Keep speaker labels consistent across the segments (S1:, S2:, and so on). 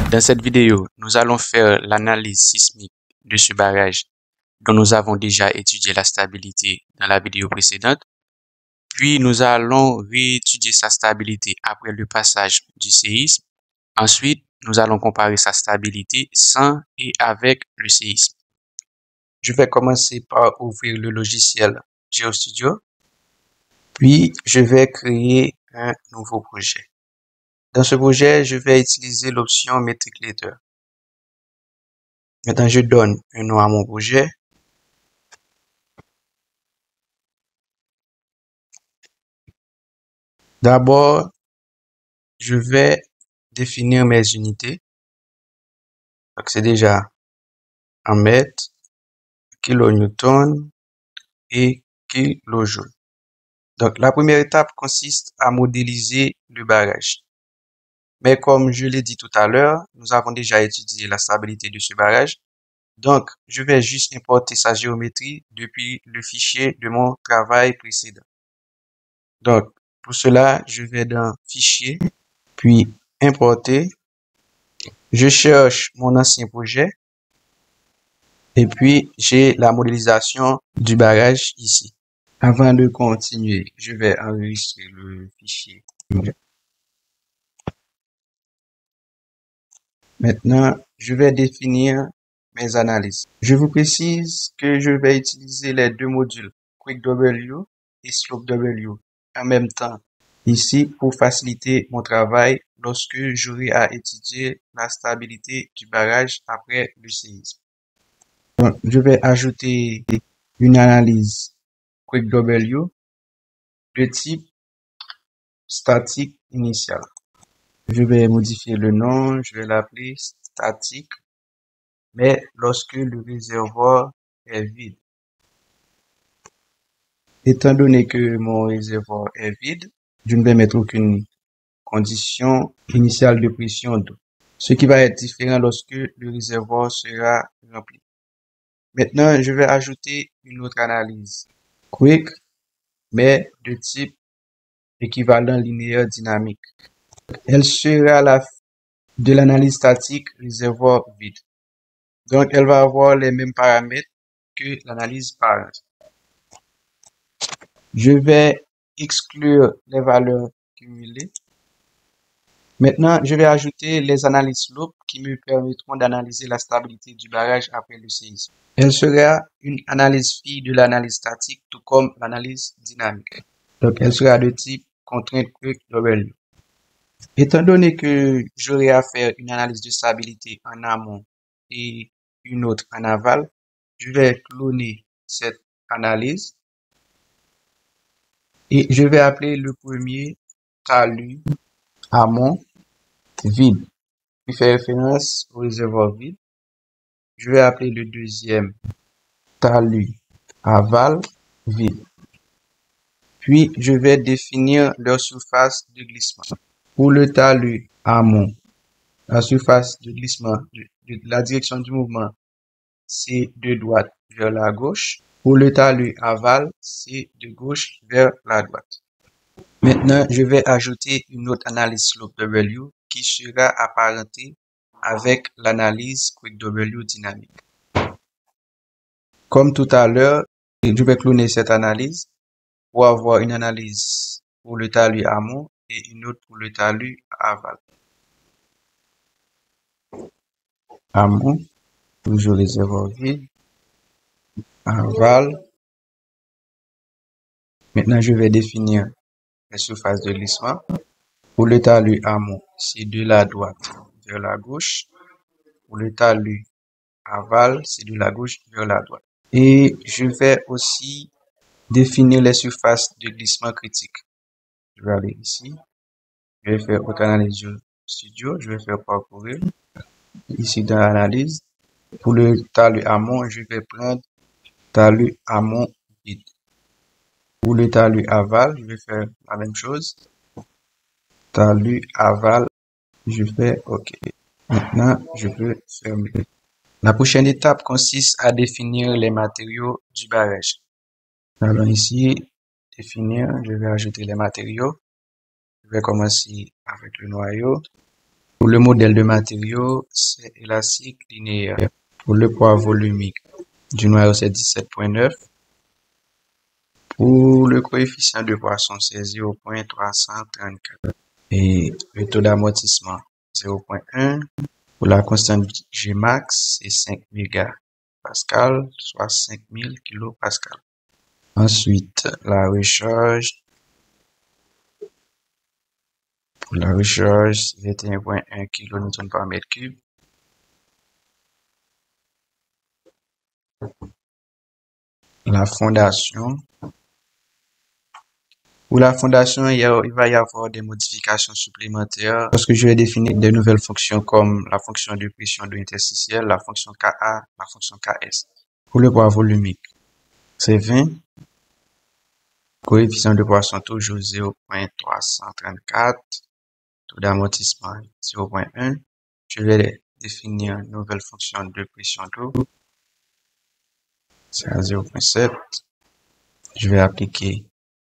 S1: Dans cette vidéo, nous allons faire l'analyse sismique de ce barrage dont nous avons déjà étudié la stabilité dans la vidéo précédente. Puis nous allons réétudier sa stabilité après le passage du séisme. Ensuite, nous allons comparer sa stabilité sans et avec le séisme. Je vais commencer par ouvrir le logiciel GeoStudio. Puis, je vais créer un nouveau projet. Dans ce projet, je vais utiliser l'option Metric Leader. Maintenant, je donne un nom à mon projet. D'abord, je vais définir mes unités. Donc, c'est déjà en mètres, kilonewton et kilojoule. Donc, la première étape consiste à modéliser le barrage. Mais comme je l'ai dit tout à l'heure, nous avons déjà étudié la stabilité de ce barrage. Donc, je vais juste importer sa géométrie depuis le fichier de mon travail précédent. Donc, pour cela, je vais dans Fichier, puis Importer. Je cherche mon ancien projet. Et puis, j'ai la modélisation du barrage ici. Avant de continuer, je vais enregistrer le fichier. Maintenant, je vais définir mes analyses. Je vous précise que je vais utiliser les deux modules QuickW et SlopeW en même temps ici pour faciliter mon travail lorsque j'aurai à étudier la stabilité du barrage après le séisme. Donc, je vais ajouter une analyse QuickW de type statique initial. Je vais modifier le nom, je vais l'appeler statique, mais lorsque le réservoir est vide. Étant donné que mon réservoir est vide, je ne vais mettre aucune condition initiale de pression d'eau, ce qui va être différent lorsque le réservoir sera rempli. Maintenant, je vais ajouter une autre analyse quick, mais de type équivalent linéaire dynamique. Elle sera de l'analyse statique réservoir vide. Donc, elle va avoir les mêmes paramètres que l'analyse parent. Je vais exclure les valeurs cumulées. Maintenant, je vais ajouter les analyses slope qui me permettront d'analyser la stabilité du barrage après le séisme. Elle sera une analyse fille de l'analyse statique, tout comme l'analyse dynamique. Donc, elle sera de type contrainte QuickW. Étant donné que j'aurai à faire une analyse de stabilité en amont et une autre en aval, je vais cloner cette analyse et je vais appeler le premier talus amont vide, qui fait référence au réservoir vide. Je vais appeler le deuxième talus aval vide. Puis, je vais définir leur surface de glissement. Pour le talus amont, la surface de glissement de la direction du mouvement, c'est de droite vers la gauche. Pour le talus aval, c'est de gauche vers la droite. Maintenant, je vais ajouter une autre analyse SlopeW qui sera apparentée avec l'analyse QuickW dynamique. Comme tout à l'heure, je vais cloner cette analyse pour avoir une analyse pour le talus amont et une autre pour le talus aval. Amont, toujours réservoir vide. Aval. Maintenant, je vais définir les surfaces de glissement. Pour le talus amont, c'est de la droite vers la gauche. Pour le talus aval, c'est de la gauche vers la droite. Et je vais aussi définir les surfaces de glissement critique. Je vais aller ici. Je vais faire autre analyse studio. Je vais faire parcourir. Ici dans l'analyse. Pour le talus amont, je vais prendre talus amont vide. Pour le talus aval, je vais faire la même chose. Talus aval, je fais OK. Maintenant, je peux fermer. La prochaine étape consiste à définir les matériaux du barrage. Allons ici, définir, je vais ajouter les matériaux. Je vais commencer avec le noyau. Pour le modèle de matériau, c'est élastique linéaire. Pour le poids volumique du noyau, c'est 17,9. Pour le coefficient de poisson, c'est 0,334. Et le taux d'amortissement, 0,1. Pour la constante Gmax, c'est 5 mégapascal, soit 5000 kilopascal. Ensuite, la recharge. Pour la recharge, 21,1 kN par mètre cube. La fondation. Pour la fondation, il va y avoir des modifications supplémentaires parce que je vais définir de nouvelles fonctions comme la fonction de pression de interstitielle, la fonction Ka, la fonction Ks. Pour le poids volumique, c'est 20. Coefficient de poisson toujours 0,334. Taux d'amortissement 0,1. Je vais définir une nouvelle fonction de pression d'eau. C'est à 0,7. Je vais appliquer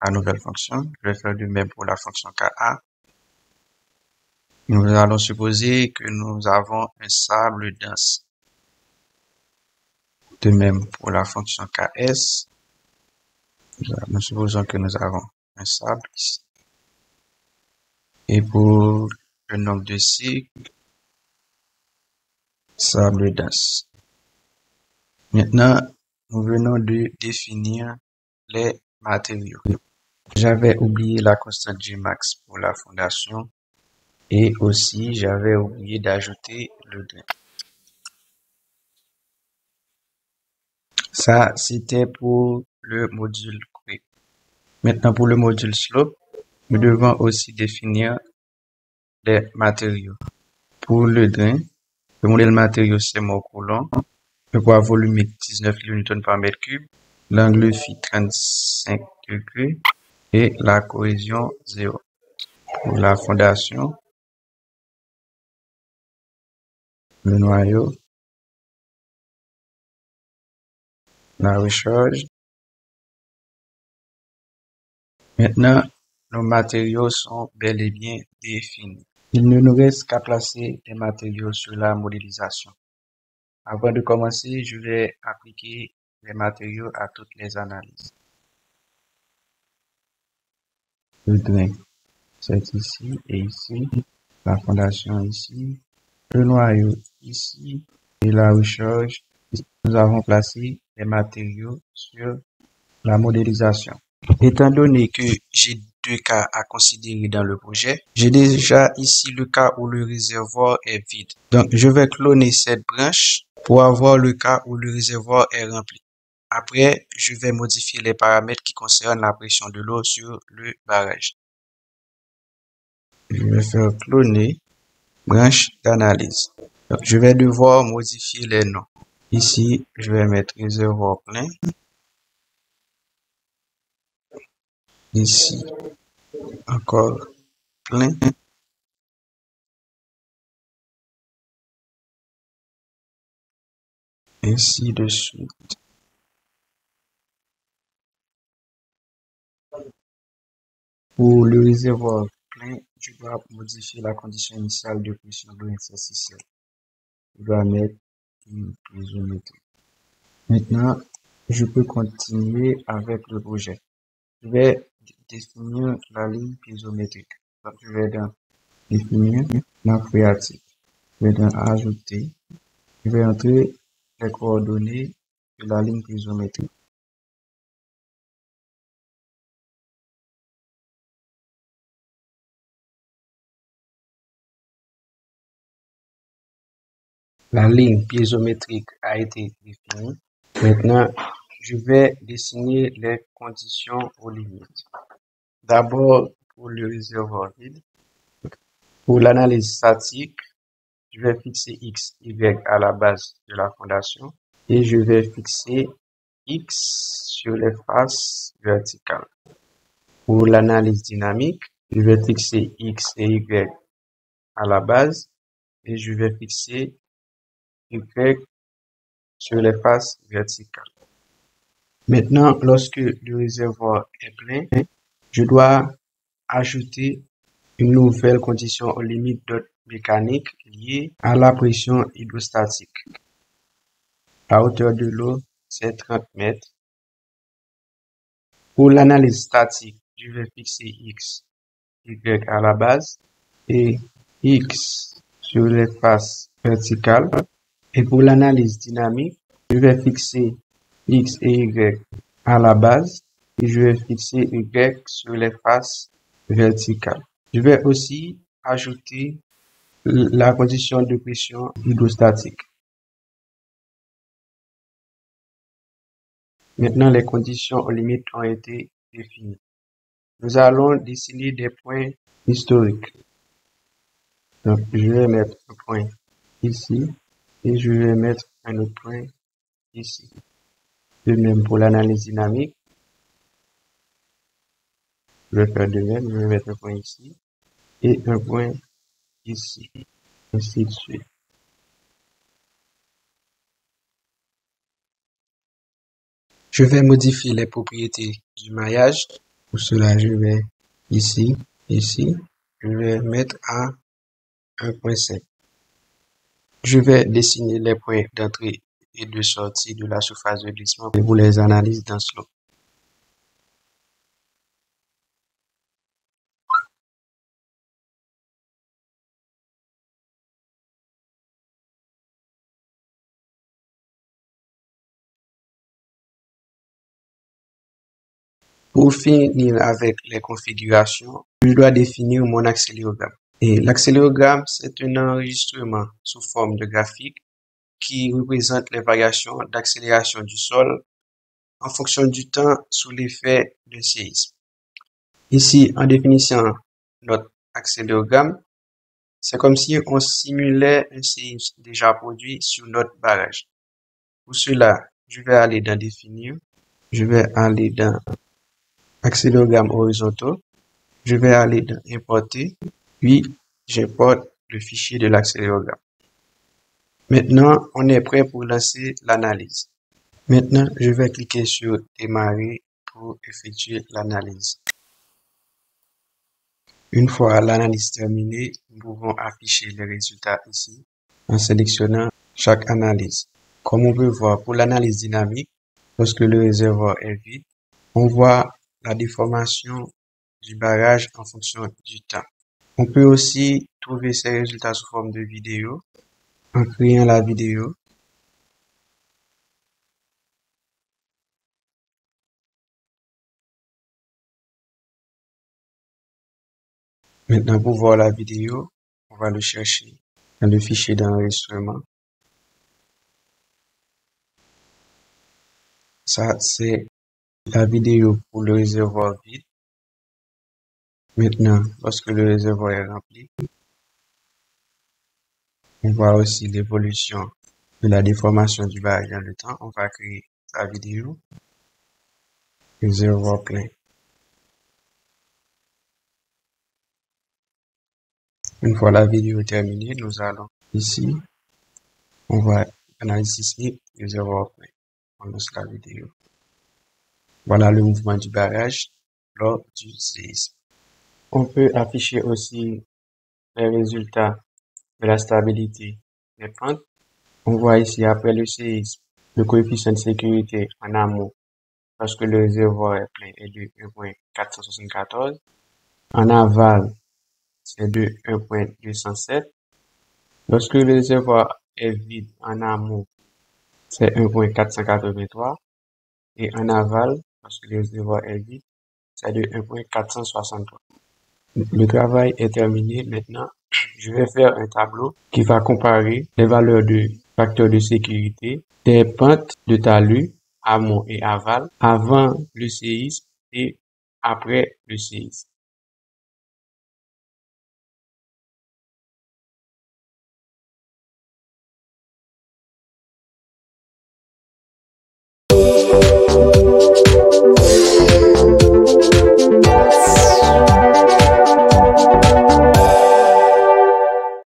S1: la nouvelle fonction. Je vais faire de même pour la fonction Ka. Nous allons supposer que nous avons un sable dense. De même pour la fonction Ks. Nous supposons que nous avons un sable ici. Et pour le nombre de cycles, sable dense. Maintenant, nous venons de définir les matériaux. J'avais oublié la constante Gmax pour la fondation et aussi j'avais oublié d'ajouter le drain. Ça, c'était pour le module creep. Maintenant, pour le module slope, nous devons aussi définir les matériaux. Pour le drain, le modèle matériau, c'est mort coulomb. Le poids volumique, 19 kN par mètre cube. L'angle phi, 35 degrés. Et la cohésion, 0. Pour la fondation, le noyau, la recharge. Maintenant, nos matériaux sont bel et bien définis. Il ne nous reste qu'à placer les matériaux sur la modélisation. Avant de commencer, je vais appliquer les matériaux à toutes les analyses. Le drain, c'est ici et ici. La fondation ici. Le noyau ici. Et la recharge. Nous avons placé les matériaux sur la modélisation. Étant donné que j'ai deux cas à considérer dans le projet, j'ai déjà ici le cas où le réservoir est vide. Donc, je vais cloner cette branche pour avoir le cas où le réservoir est rempli. Après, je vais modifier les paramètres qui concernent la pression de l'eau sur le barrage. Je vais faire cloner branche d'analyse. Donc, je vais devoir modifier les noms. Ici, je vais mettre réservoir plein. Ici, encore plein. Ainsi de suite. Pour le réservoir plein, je dois modifier la condition initiale de pression de l'interstitielle. Je dois mettre une piézométrie. Maintenant, je peux continuer avec le projet. Je vais définir la ligne piézométrique. Donc, je vais dans définir la phréatique. Je vais dans ajouter. Je vais entrer les coordonnées de la ligne piézométrique. La ligne piézométrique a été définie. Maintenant, je vais dessiner les conditions aux limites. D'abord, pour le réservoir vide. Pour l'analyse statique, je vais fixer X, Y à la base de la fondation et je vais fixer X sur les faces verticales. Pour l'analyse dynamique, je vais fixer X et Y à la base et je vais fixer Y sur les faces verticales. Maintenant, lorsque le réservoir est plein, je dois ajouter une nouvelle condition aux limites mécaniques liées à la pression hydrostatique. La hauteur de l'eau, c'est 30 mètres. Pour l'analyse statique, je vais fixer X, Y à la base et X sur les faces verticales. Et pour l'analyse dynamique, je vais fixer X et Y à la base et je vais fixer Y sur les faces verticales. Je vais aussi ajouter la condition de pression hydrostatique. Maintenant, les conditions aux limites ont été définies. Nous allons dessiner des points historiques. Donc, je vais mettre un point ici et je vais mettre un autre point ici. De même pour l'analyse dynamique, je vais faire de même, je vais mettre un point ici et un point ici, ainsi de suite. Je vais modifier les propriétés du maillage. Pour cela, je vais ici, ici, je vais mettre à 1.5. Je vais dessiner les points d'entrée et de sortie de la surface de glissement pour les analyses dans slope. Pour finir avec les configurations, je dois définir mon accélérogramme. Et l'accélérogramme, c'est un enregistrement sous forme de graphique qui représente les variations d'accélération du sol en fonction du temps sous l'effet d'un séisme. Ici, en définissant notre accélérogramme, c'est comme si on simulait un séisme déjà produit sur notre barrage. Pour cela, je vais aller dans Définir, je vais aller dans Accélérogramme horizontaux, je vais aller dans Importer, puis j'importe le fichier de l'accélérogramme. Maintenant, on est prêt pour lancer l'analyse. Maintenant, je vais cliquer sur Démarrer pour effectuer l'analyse. Une fois l'analyse terminée, nous pouvons afficher les résultats ici en sélectionnant chaque analyse. Comme on peut voir pour l'analyse dynamique, lorsque le réservoir est vide, on voit la déformation du barrage en fonction du temps. On peut aussi trouver ces résultats sous forme de vidéo en créant la vidéo. Maintenant, pour voir la vidéo, on va le chercher dans le fichier d'enregistrement. Ça, c'est la vidéo pour le réservoir vide. Maintenant, lorsque le réservoir est rempli, on voit aussi l'évolution de la déformation du barrage dans le temps. On va créer la vidéo. Réservoir plein. Une fois la vidéo terminée, nous allons ici. On va analyser sismique, réservoir plein. On lance la vidéo. Voilà le mouvement du barrage lors du séisme. On peut afficher aussi les résultats de la stabilité des pentes. On voit ici après le séisme, le coefficient de sécurité en amont, lorsque le réservoir est plein, est de 1.474. En aval, c'est de 1.207. Lorsque le réservoir est vide en amont, c'est 1.483. Et en aval, lorsque le réservoir est vide, c'est de 1.463. Le travail est terminé. Maintenant, je vais faire un tableau qui va comparer les valeurs de facteurs de sécurité des pentes de talus amont et aval avant le séisme et après le séisme.